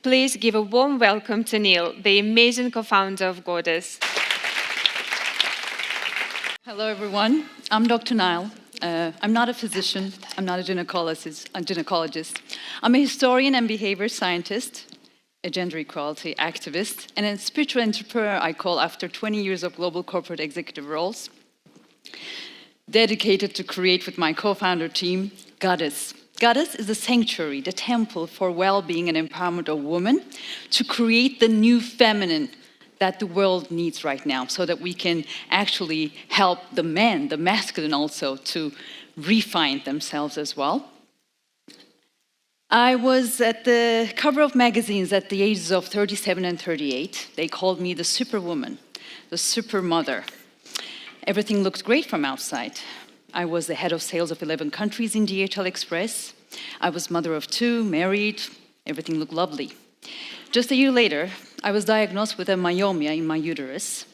Please give a warm welcome to Neil, the amazing co-founder of Goddess. Hello, everyone. I'm Dr. Nile. I'm not a physician. I'm not a gynecologist. I'm a historian and behavior scientist, a gender equality activist, and a spiritual entrepreneur, I call, after 20 years of global corporate executive roles, dedicated to create with my co-founder team, Goddess. Goddess is the sanctuary, the temple for well-being and empowerment of women to create the new feminine that the world needs right now, so that we can actually help the men, the masculine also, to refine themselves as well. I was at the cover of magazines at the ages of 37 and 38. They called me the superwoman, the super mother. Everything looked great from outside. I was the head of sales of 11 countries in DHL Express. I was mother of 2, married. Everything looked lovely. Just a year later, I was diagnosed with a myomia in my uterus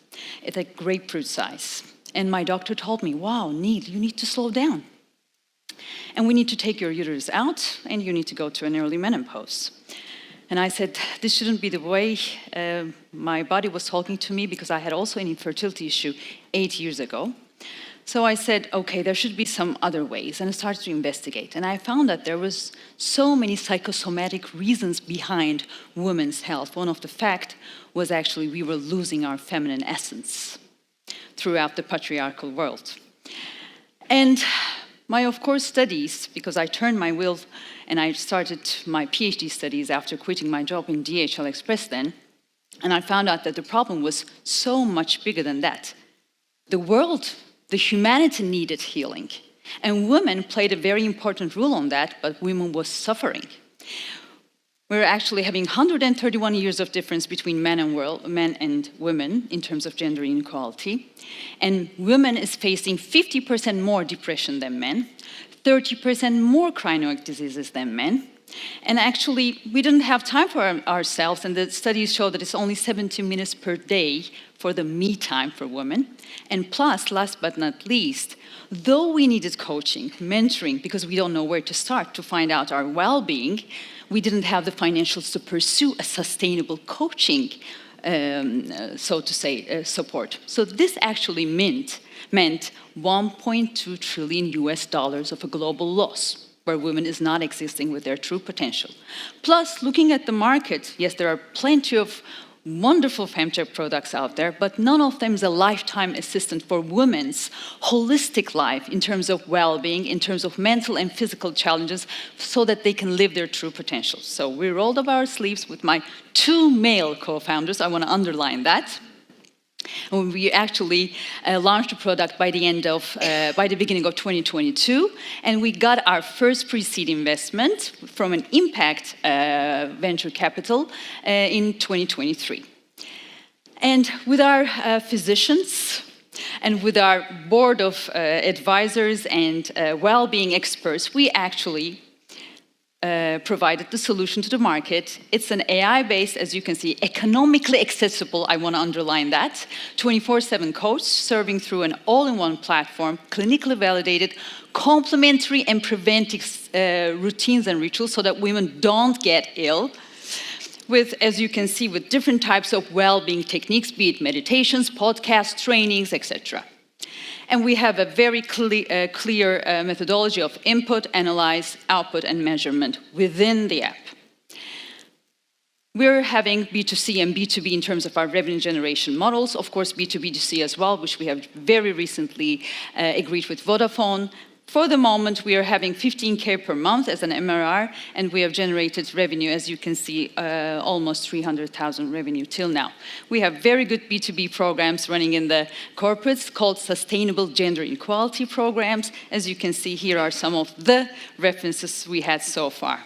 at a grapefruit size. And my doctor told me, wow, Neil, you need to slow down. And we need to take your uterus out, and you need to go to an early menopause. And I said, this shouldn't be the way my body was talking to me, because I had also an infertility issue 8 years ago. So I said, okay, there should be some other ways, and I started to investigate. And I found that there was so many psychosomatic reasons behind women's health. One of the facts was actually we were losing our feminine essence throughout the patriarchal world. And my, of course, studies, because I turned my wheel and I started my PhD studies after quitting my job in DHL Express then, and I found out that the problem was so much bigger than that. The world, the humanity needed healing, and women played a very important role on that, but women were suffering. We're actually having 131 years of difference between men and women in terms of gender inequality, and women is facing 50% more depression than men, 30% more chronic diseases than men. And actually, we didn't have time for ourselves, and the studies show that it's only 70 minutes per day for the me time for women. And plus, last but not least, though we needed coaching, mentoring, because we don't know where to start to find out our well-being, we didn't have the financials to pursue a sustainable coaching, so to say, support. So this actually meant $1.2 trillion of a global loss, where women is not existing with their true potential. Plus, looking at the market, yes, there are plenty of wonderful femtech products out there, but none of them is a lifetime assistant for women's holistic life in terms of well-being, in terms of mental and physical challenges, so that they can live their true potential. So we rolled up our sleeves with my 2 male co-founders. I want to underline that. And we actually launched the product by the beginning of 2022, and we got our first pre-seed investment from an impact venture capital in 2023. And with our physicians and with our board of advisors and well-being experts, we actually provided the solution to the market. It's an AI-based, as you can see, economically accessible, I want to underline that, 24/7 coach, serving through an all-in-one platform, clinically validated, complementary and preventive routines and rituals so that women don't get ill, with, as you can see, with different types of well-being techniques, be it meditations, podcasts, trainings, etc. And we have a very clear methodology of input, analyze, output, and measurement within the app. We're having B2C and B2B in terms of our revenue generation models. Of course, B2B2C as well, which we have very recently agreed with Vodafone. For the moment, we are having 15K per month as an MRR, and we have generated revenue, as you can see, almost 300,000 revenue till now. We have very good B2B programs running in the corporates called Sustainable Gender Equality Programs. As you can see, here are some of the references we had so far.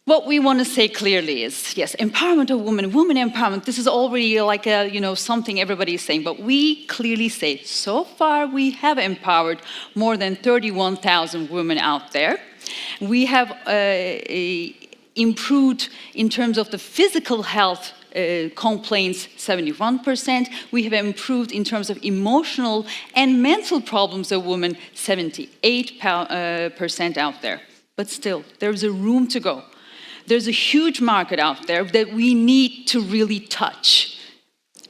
What we want to say clearly is, yes, empowerment of women, women empowerment, this is already like something everybody is saying, but we clearly say, so far we have empowered more than 31,000 women out there. We have improved in terms of the physical health complaints 71%. We have improved in terms of emotional and mental problems of women 78% out there. But still, there's a room to go. there's a huge market out there that we need to really touch.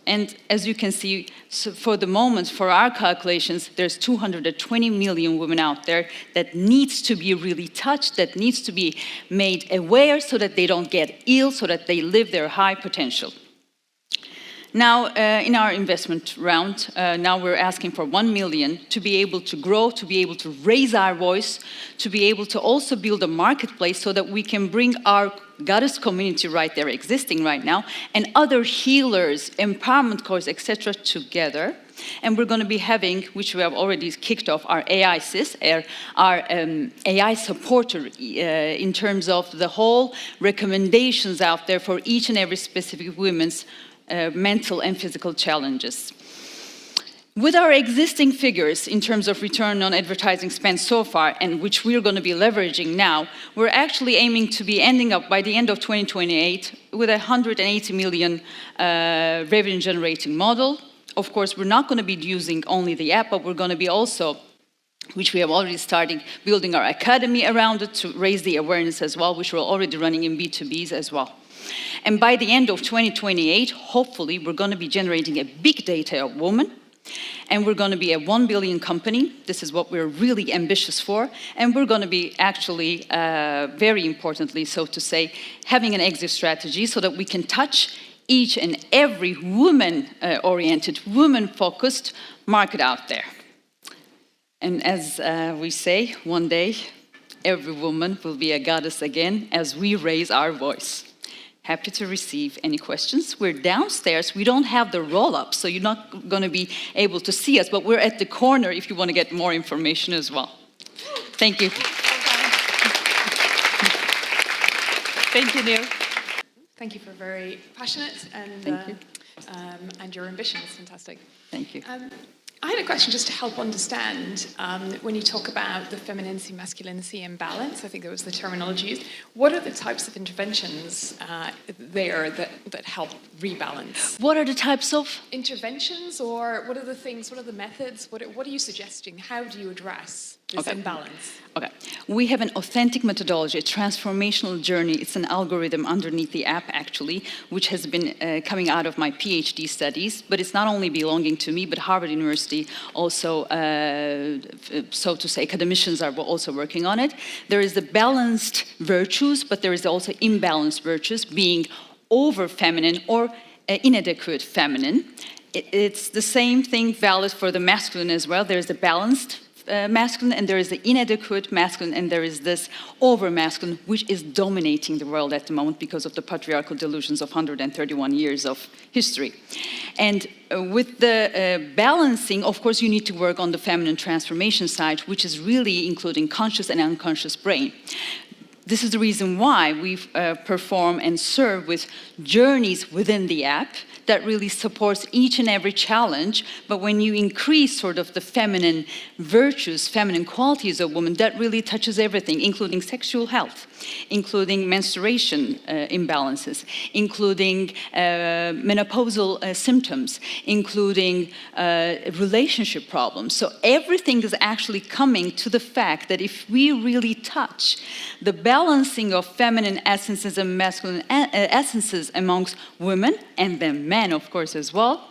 And as you can see, so for the moment, for our calculations, there's 220 million women out there that needs to be really touched, that needs to be made aware so that they don't get ill, so that they live their high potential. Now, in our investment round, now we're asking for 1 million to be able to grow, to be able to raise our voice, to be able to also build a marketplace so that we can bring our goddess community right there, existing right now, and other healers, empowerment courses, etc. together. And we're going to be having, which we have already kicked off, our AI Sis, our AI supporter in terms of the whole recommendations out there for each and every specific women's mental and physical challenges. With our existing figures in terms of return on advertising spend so far, and which we're going to be leveraging now, we're actually aiming to be ending up by the end of 2028 with a 180 million revenue generating model. Of course, we're not going to be using only the app, but we're going to be also, which we have already started, building our academy around it to raise the awareness as well, which we're already running in B2Bs as well. And by the end of 2028, hopefully, we're going to be generating a big data of women, and we're going to be a 1 billion company. This is what we're really ambitious for. And we're going to be actually, very importantly, so to say, having an exit strategy so that we can touch each and every woman-oriented, woman-focused market out there. And as we say, one day, every woman will be a goddess again as we raise our voice. Happy to receive any questions. We're downstairs. We don't have the roll-up, so you're not going to be able to see us, but we're at the corner if you want to get more information as well. Thank you. Thank you, Neil. Thank you for very passionate and your ambition is fantastic. Thank you. I had a question just to help understand when you talk about the femininity, masculinity imbalance, I think that was the terminology used. What are the types of interventions there that help rebalance? What are the types of? Interventions, or what are the things, what are the methods, what are you suggesting? How do you address this imbalance? Okay. We have an authentic methodology, a transformational journey. It's an algorithm underneath the app, actually, which has been coming out of my PhD studies. But it's not only belonging to me, but Harvard University also, so to say, academicians are also working on it. There is the balanced virtues, but there is also imbalanced virtues, being over-feminine or inadequate feminine. It's the same thing valid for the masculine as well. There's the balanced masculine, and there is the inadequate masculine, and there is this over-masculine, which is dominating the world at the moment because of the patriarchal delusions of 131 years of history. And with the balancing, of course, you need to work on the feminine transformation side, which is really including conscious and unconscious brain. This is the reason why we perform and serve with journeys within the app that really supports each and every challenge. But when you increase sort of the feminine virtues, feminine qualities of women, that really touches everything, including sexual health, including menstruation imbalances, including menopausal symptoms, including relationship problems. So everything is actually coming to the fact that if we really touch the balancing of feminine essences and masculine essences amongst women, and then men, of course, as well,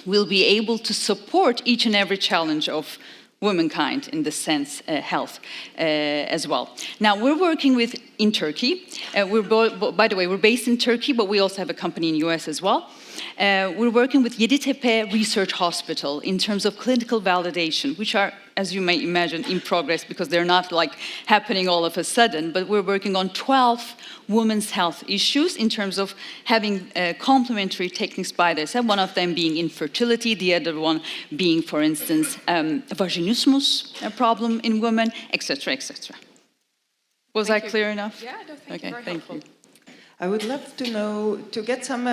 we'll be able to support each and every challenge of womankind in the sense health as well. Now, we're working with in Turkey. By the way, we're based in Turkey, but we also have a company in the US as well. We're working with Yeditepe Research Hospital in terms of clinical validation, which are, as you may imagine, in progress because they're not like happening all of a sudden, but we're working on 12 women's health issues in terms of having complementary techniques by this, one of them being infertility, the other one being, for instance, vaginismus, a problem in women, etc., etc. Was I clear enough? Yeah, no, thank you. Very helpful. I would love to know, to get some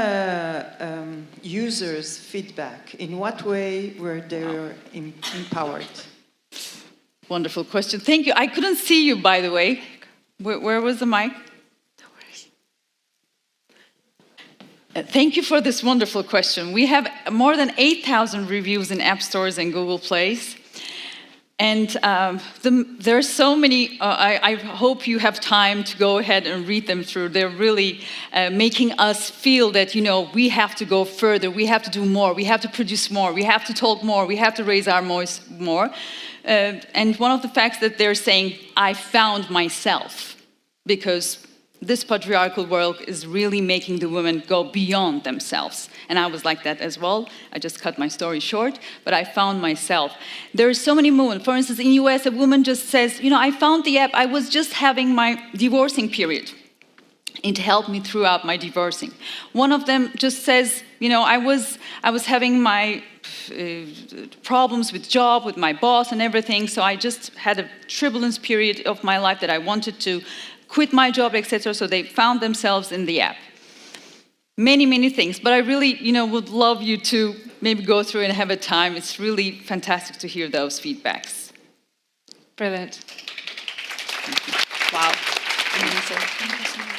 users' feedback. In what way were they empowered? Wonderful question. Thank you. I couldn't see you, by the way. Where was the mic? Thank you for this wonderful question. We have more than 8,000 reviews in App Stores and Google Plays. And there are so many, I hope you have time to go ahead and read them through. They're really making us feel that, we have to go further, we have to do more, we have to produce more, we have to talk more, we have to raise our voice more. And one of the facts that they're saying, I found myself, because this patriarchal world is really making the women go beyond themselves. And I was like that as well. I just cut my story short, but I found myself. There are so many women. For instance, in the US, a woman just says, I found the app. I was just having my divorcing period. It helped me throughout my divorcing. One of them just says, I was having my problems with job, with my boss and everything, so I just had a turbulence period of my life that I wanted to quit my job, etc. So they found themselves in the app. Many, many things. But I really, would love you to maybe go through and have a time. It's really fantastic to hear those feedbacks. Brilliant. Wow. Amazing.